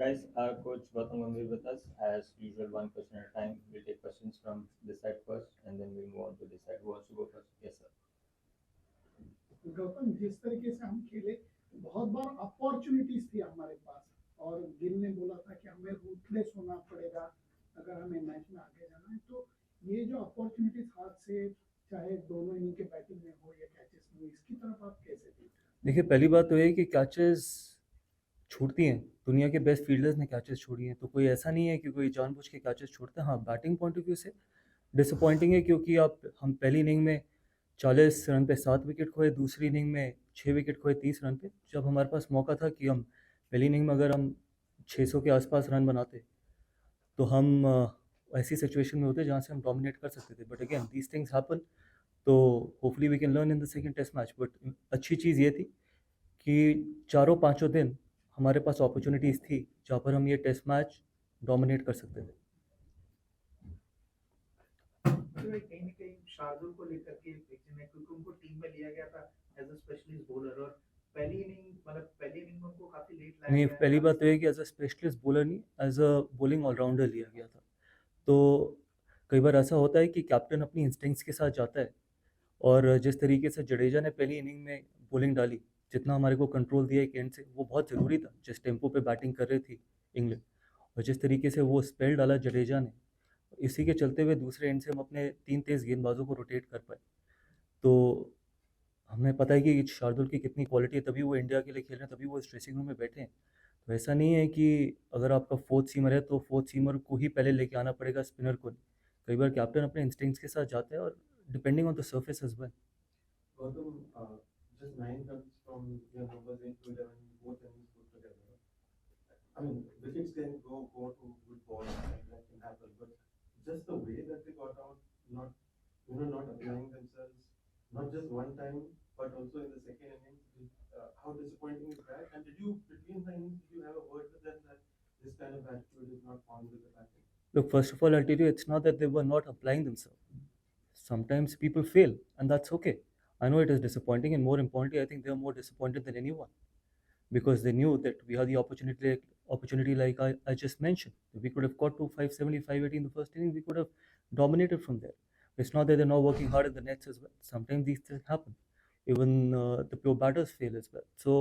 Guys, our coach Gautam Gambhir with us. As usual, one question at a time. We'll take questions from this side first, and then we'll move on to this side. Who wants to go first? Yes, sir. Gautam, जिस तरीके से हम खेले, बहुत बार opportunities थी हमारे पास, और गिल ने बोला था कि हमें रूथलेस होना पड़ेगा अगर हमें मैच में आगे जाना है। तो ये जो अपॉर्चुनिटीज हाथ से, चाहे दोनों इनिंग के बैटिंग में हो या कैचेस में, इसकी तरफ आप कैसे देखते हैं? देखिए, पहली बात तो ये कि कैचेस छूटती हैं, दुनिया के बेस्ट फील्डर्स ने कैचेस छोड़ी हैं, तो कोई ऐसा नहीं है कि कोई जानबूझ के कैचेस छोड़ता है। हाँ, बैटिंग पॉइंट ऑफ व्यू से डिसअपॉइंटिंग है, क्योंकि हम पहली इनिंग में 40 रन पे 7 विकेट खोए, दूसरी इनिंग में 6 विकेट खोए 30 रन पे। जब हमारे पास मौका था कि हम पहली इनिंग में अगर हम 600 के आसपास रन बनाते, तो हम ऐसी सिचुएशन में होते जहाँ से हम डोमिनेट कर सकते थे। But again these things happen, तो hopefully we can learn in the second test match. But अच्छी चीज़ ये थी कि चारों पाँचों दिन हमारे पास अपॉर्चुनिटीज़ थी जहाँ पर हम ये टेस्ट मैच डोमिनेट कर सकते थे। तो कहीं ना कहीं शार्दुल को लेकर के क्योंकि उनको टीम में लिया गया था एज अ स्पेशलिस्ट बॉलर, और पहली इनिंग में उनको काफी लेट लाया नहीं, गया पहली था। बात तो ये कि एज अ स्पेशलिस्ट बॉलर नहीं, एज अ बॉलिंग ऑलराउंडर लिया गया था। तो कई बार ऐसा होता है कि कैप्टन अपनी इंस्टिंक्ट्स के साथ जाता है, और जिस तरीके से जडेजा ने पहली इनिंग में बॉलिंग डाली, जितना हमारे को कंट्रोल दिया एक एंड से, वो बहुत ज़रूरी था जिस टेम्पो पे बैटिंग कर रही थी इंग्लैंड। और जिस तरीके से वो स्पेल डाला जडेजा ने, इसी के चलते हुए दूसरे एंड से हम अपने 3 तेज़ गेंदबाजों को रोटेट कर पाए। तो हमें पता है कि शार्दुल की कितनी क्वालिटी है, तभी वो इंडिया के लिए खेल रहे हैं, तभी वो इस ड्रेसिंग रूम में बैठे हैं। तो ऐसा नहीं है कि अगर आपका फोर्थ सीमर है तो फोर्थ सीमर को ही पहले लेके आना पड़ेगा, स्पिनर को नहीं। कई बार कैप्टन अपने इंस्टिंक्ट्स के साथ जाता है, और depending on the surface as well. Gautam, just 9 runs from your numbers into 11, both innings put together. I mean, wickets can go to good balls, and that can happen. But just the way that they got out, not not applying themselves, not just one time, but also in the second innings. How disappointing is that? And did you, between the innings, did you have a word with them that this kind of attitude is not on with the batting? Look, first of all, I'll tell you, it's not that they were not applying themselves. Sometimes people fail, and that's okay. I know it is disappointing, and more importantly, I think they are more disappointed than anyone, because they knew that we had the opportunity like I just mentioned. We could have got to 570, 580 in the first inning. We could have dominated from there. It's not that they're not working hard in the nets as well. Sometimes these things happen. Even the pure batters fail as well. So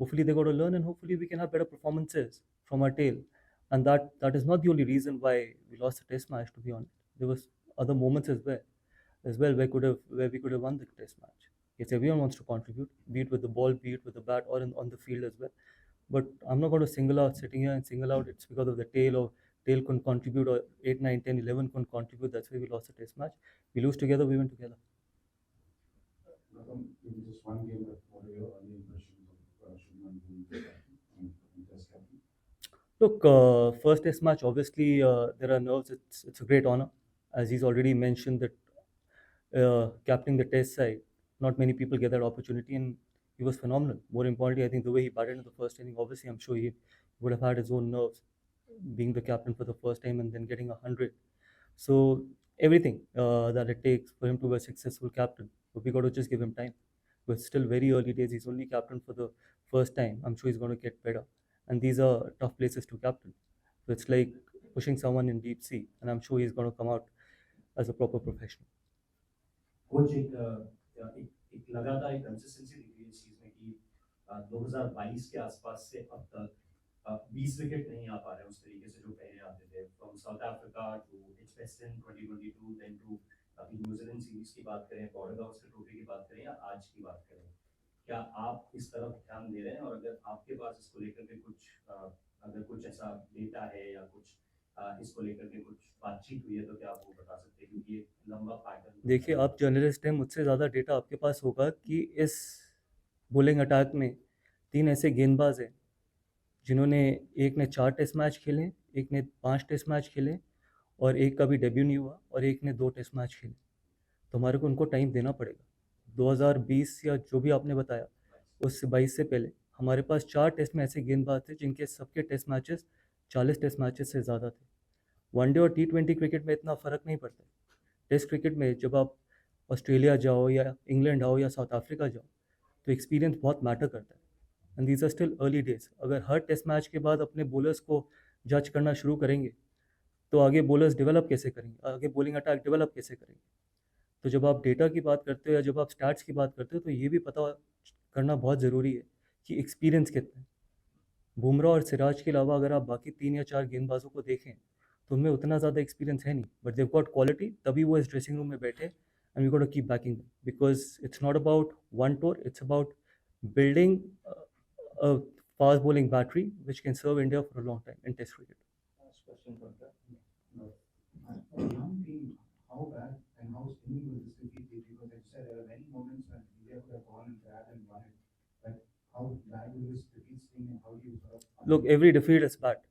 hopefully they got to learn, and hopefully we can have better performances from our tail. And that is not the only reason why we lost the test match, to be honest. There was other moments as well where we could have won the test match. Yes, everyone wants to contribute, be it with the ball, be it with the bat, or on the field as well. But I'm not going to sitting here and single out it's because of the tail, or tail couldn't contribute, or 8, 9, 10, 11 couldn't contribute. That's why we lost the test match. We lose together, we win together. It was just one game, but what are your early impressions of Shubman being the captain and test captain? Look, first test match, obviously there are nerves. It's a great honor, as he's already mentioned that captaining the test side, not many people get that opportunity, and he was phenomenal. More importantly, I think the way he batted in the first inning, obviously I'm sure he would have had his own nerves, being the captain for the first time and then getting 100. So everything that it takes for him to be a successful captain, but we got to just give him time. But still very early days. He's only captain for the first time. I'm sure he's going to get better, and these are tough places to captain. So it's like pushing someone in deep sea, and I'm sure he's going to come out as a proper professional. Coach एक लगातार एक consistency दिख रही है इस चीज में कि 2022 के आसपास से अब तक 20 विकेट नहीं आ पा रहे हैं उस तरीके से जो पहले आते थे, फ्रॉम साउथ अफ्रीका टू एचपेस्टन 2022, देन टू न्यूजीलैंड सीरीज की बात करें, बॉर्डर गावस्कर ट्रॉफी की बात करें, या आज की बात करें, क्या आप इस तरफ ध्यान दे रहे हैं? और अगर आपके पास इसको लेकर के कुछ अगर कुछ ऐसा डेटा है या कुछ इसको लेकर के कुछ बातचीत हुई है तो क्या आप वो बता सकते हैं, क्योंकि ये लंबा पैटर्न। देखिए, आप जर्नलिस्ट हैं, मुझसे ज़्यादा डेटा आपके पास होगा कि इस बॉलिंग अटैक में 3 ऐसे गेंदबाज हैं जिन्होंने, एक ने 4 टेस्ट मैच खेले, एक ने 5 टेस्ट मैच खेले, और एक का भी डेब्यू नहीं हुआ, और एक ने 2 टेस्ट मैच खेले। तो हमारे को उनको टाइम देना पड़ेगा। 2020 या जो भी आपने बताया, उससे 22 से पहले हमारे पास 4 टेस्ट में ऐसे गेंदबाज थे जिनके सबके टेस्ट मैचेस 40 टेस्ट मैचेस से ज़्यादा थे। वनडे और T20 क्रिकेट में इतना फ़र्क नहीं पड़ता। टेस्ट क्रिकेट में जब आप ऑस्ट्रेलिया जाओ या इंग्लैंड आओ या साउथ अफ्रीका जाओ, तो एक्सपीरियंस बहुत मैटर करता है। And these are still early days. अगर हर टेस्ट मैच के बाद अपने बॉलर्स को जज करना शुरू करेंगे तो आगे बॉलर्स डेवलप कैसे करेंगे, आगे बॉलिंग अटैक डेवलप कैसे करेंगे. तो जब आप डेटा की बात करते हो या जब आप स्टैट्स की बात करते हो तो ये भी पता करना बहुत ज़रूरी है कि एक्सपीरियंस कितना है. बुमराह और सिराज के अलावा अगर आप बाकी 3 या 4 गेंदबाजों को देखें तो उनमें उतना ज़्यादा एक्सपीरियंस है नहीं, बट देव गॉट क्वालिटी, तभी वो इस ड्रेसिंग रूम में बैठे. And we got to keep backing them because it's not about one tour, it's about building a fast bowling battery which can serve India for a long time in Test cricket. Last question from the Young team, how bad and how stinging was this defeat? Because as you said, there are many moments when India could have gone and grabbed and won it. But how bad will this defeat sting and how do you sort of? Look, every defeat is bad.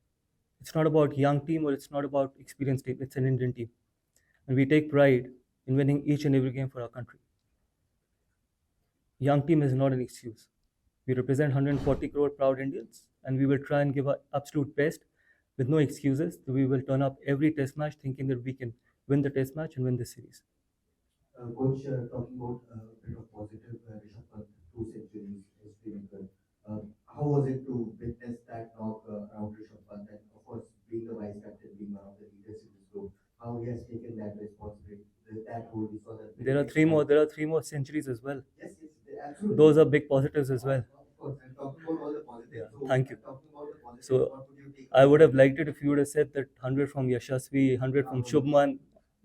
It's not about young team or it's not about experienced team. It's an Indian team. And we take pride in winning each and every game for our country. Young team is not an excuse. We represent 140 crore proud Indians and we will try and give our absolute best with no excuses. We will turn up every test match thinking that we can win the test match and win this series. Coach, talking about a bit of positive, Rishabh Pant, 2 centuries is feeling good. How was it to witness that knock around Rishabh Pant and of course being the vice captain, being one of the leaders in this group, how he has taken that responsibility, that role we saw that. There are three more centuries as well. Yes, absolutely. Those are big positives as well. Of course, and talking about all the positives. Yeah, so, thank you. Talking about the positives, So, what would you take? I would have liked it if you would have said that 100 from Yashasvi, 100 from Shubman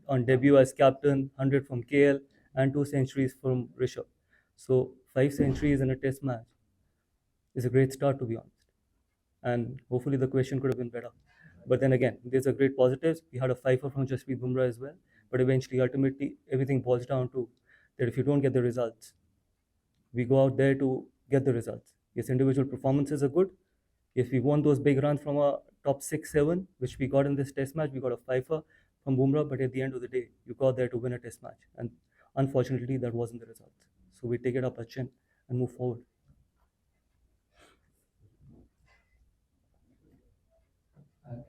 on debut as captain, 100 from KL, and 2 centuries from Rishabh. So 5 centuries in a test match is a great start, to be honest. And hopefully the question could have been better. But then again, there's a great positives. We had a fifer from Jasprit Bumrah as well. But eventually, ultimately, everything boils down to that if you don't get the results, we go out there to get the results. Yes, individual performances are good. Yes, we won those big runs from a top 6, 7, which we got in this test match. We got a fifer from Bumrah, but at the end of the day, you got there to win a test match. And unfortunately, that wasn't the result. So we take it up our chin and move forward.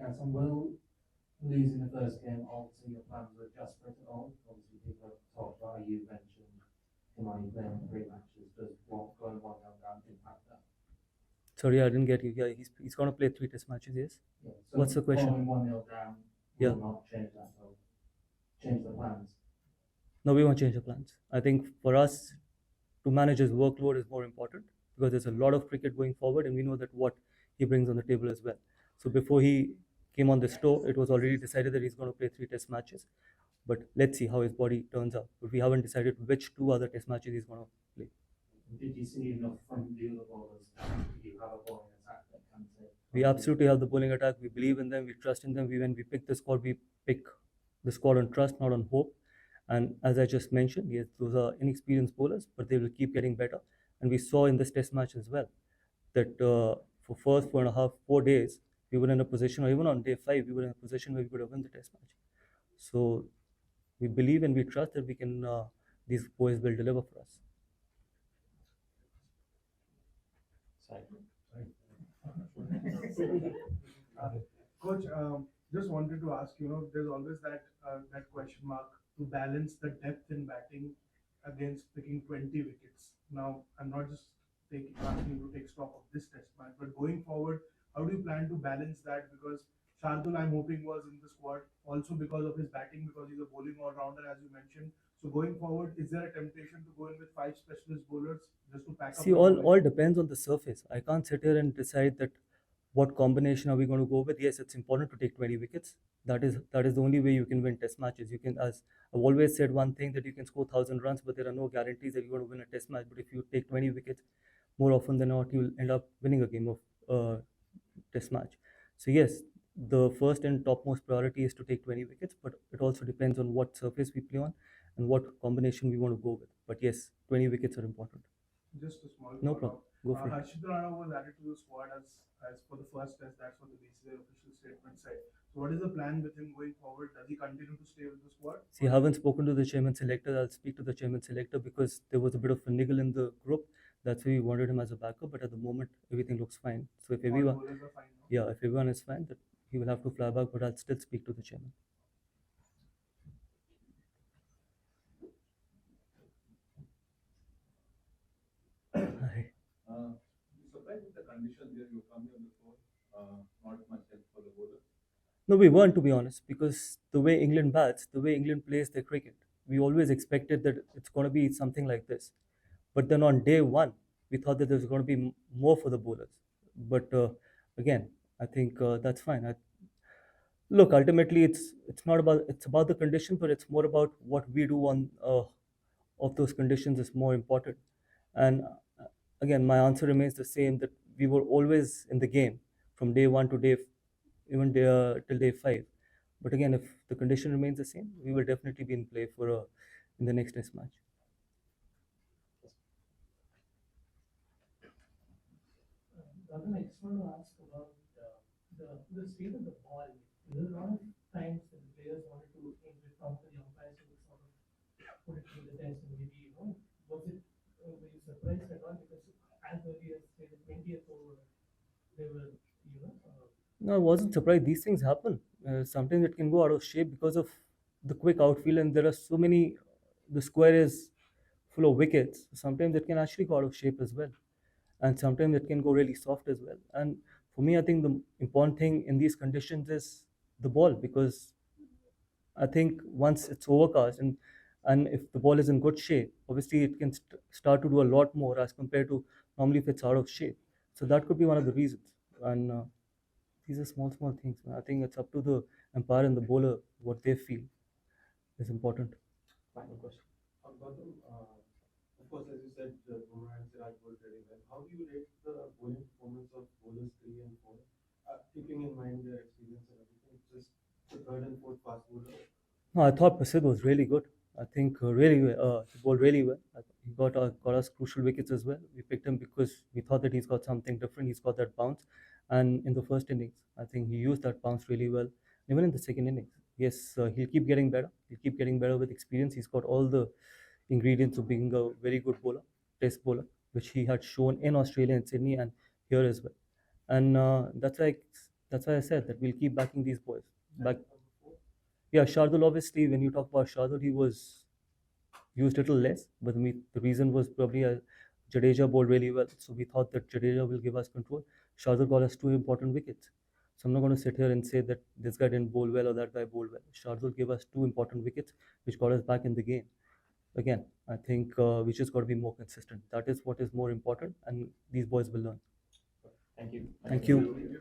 Gautam, will losing the first game alter your plans with Jasper at all? Obviously, people have talked about, you mentioned him only playing 3 matches. Does going 1-0 down impact that? Sorry, I didn't get you. Yeah, he's going to play 3 test matches, yes? Yeah, so what's the question? Going 1-0 down will not change that, or change the plans? No, we won't change the plans. I think for us, to manage his workload is more important because there's a lot of cricket going forward and we know that what he brings on the table as well. So before he came on this tour, it was already decided that he's going to play 3 test matches. But let's see how his body turns out. But we haven't decided which 2 other test matches he's going to play. Did you see enough from the other bowlers? Do you have a bowling attack that can take? We absolutely have the bowling attack. We believe in them. We trust in them. When we pick the squad, we pick the squad on trust, not on hope. And as I just mentioned, yes, those are inexperienced bowlers, but they will keep getting better. And we saw in this test match as well that for first 4 days, we were in a position, or even on day 5, we were in a position where we could have won the test match. So we believe and we trust that we can, these boys will deliver for us. Coach, just wanted to ask, there's always that question mark to balance the depth in batting against picking 20 wickets. Now, I'm not just asking you to take stock of this test match, but going forward, how do you plan to balance that? Because Shardul, I'm hoping, was in the squad also because of his batting, because he's a bowling all-rounder, as you mentioned. So going forward, is there a temptation to go in with 5 specialist bowlers just to pack up? See, all depends on the surface. I can't sit here and decide that what combination are we going to go with. Yes, it's important to take 20 wickets. That is the only way you can win test matches. You can, as I've always said one thing, that you can score 1,000 runs, but there are no guarantees that you're going to win a test match. But if you take 20 wickets, more often than not, you'll end up winning a game of test match. So yes, the first and topmost priority is to take 20 wickets, but it also depends on what surface we play on and what combination we want to go with. But yes, 20 wickets are important. Just a small No problem. Go for it. Harshit Rana was added to the squad as for the first test. That's what the BCCI official statement said. So what is the plan with him going forward? Does he continue to stay with the squad? See, I haven't spoken to the chairman selector. I'll speak to the chairman selector because there was a bit of a niggle in the group. That's why we wanted him as a backup. But at the moment, everything looks fine. So if everyone, All bowlers are fine now? yeah, if everyone is fine, that he will have to fly back. But I'll still speak to the chairman. Hi. So conditions where you come here before, not much help for the bowler. No, we weren't, to be honest, because the way England bats, the way England plays their cricket, we always expected that it's going to be something like this. But then on day one, we thought that there's going to be more for the bowlers. But again, I think that's fine. Look, ultimately, it's about the condition, but it's more about what we do on of those conditions is more important. And again, my answer remains the same, that we were always in the game from day one to even till day five. But again, if the condition remains the same, we will definitely be in play for in the next test match. Gautam, I just want to ask about the speed of the ball. There are a lot of times that the players wanted to aim it from the umpires to sort of put it to the test, and maybe, was it, were you surprised at all? Because as early as, say, the 20th over, they were, No, I wasn't surprised. These things happen. Sometimes it can go out of shape because of the quick outfield, and there are so many. The square is full of wickets. Sometimes it can actually go out of shape as well, and sometimes it can go really soft as well. And for me, I think the important thing in these conditions is the ball, because I think once it's overcast and if the ball is in good shape, obviously it can start to do a lot more as compared to normally if it's out of shape. So that could be one of the reasons. And these are small things. I think it's up to the umpire and the bowler what they feel is important. Final question. Gautam, of course, as you said, Bumrah and Siraj bowled very well. How do you rate the bowling performance of bowlers 3 and 4? Keeping in mind their experience and everything, just the third and fourth fast bowler. No, I thought Prasid was really good. I think he bowled really well. He got us crucial wickets as well. We picked him because we thought that he's got something different. He's got that bounce, and in the first innings, I think he used that bounce really well. Even in the second innings, yes, he'll keep getting better. He'll keep getting better with experience. He's got all the ingredients of being a very good bowler, test bowler, which he had shown in Australia and Sydney and here as well. And that's why I said that we'll keep backing these boys. Back, yeah, Shardul, obviously, when you talk about Shardul, he was used a little less, but the reason was probably Jadeja bowled really well. So we thought that Jadeja will give us control. Shardul got us two important wickets. So I'm not going to sit here and say that this guy didn't bowl well or that guy bowled well. Shardul gave us two important wickets, which got us back in the game. Again, I think we just got to be more consistent. That is what is more important, and these boys will learn. Thank you. Thank you.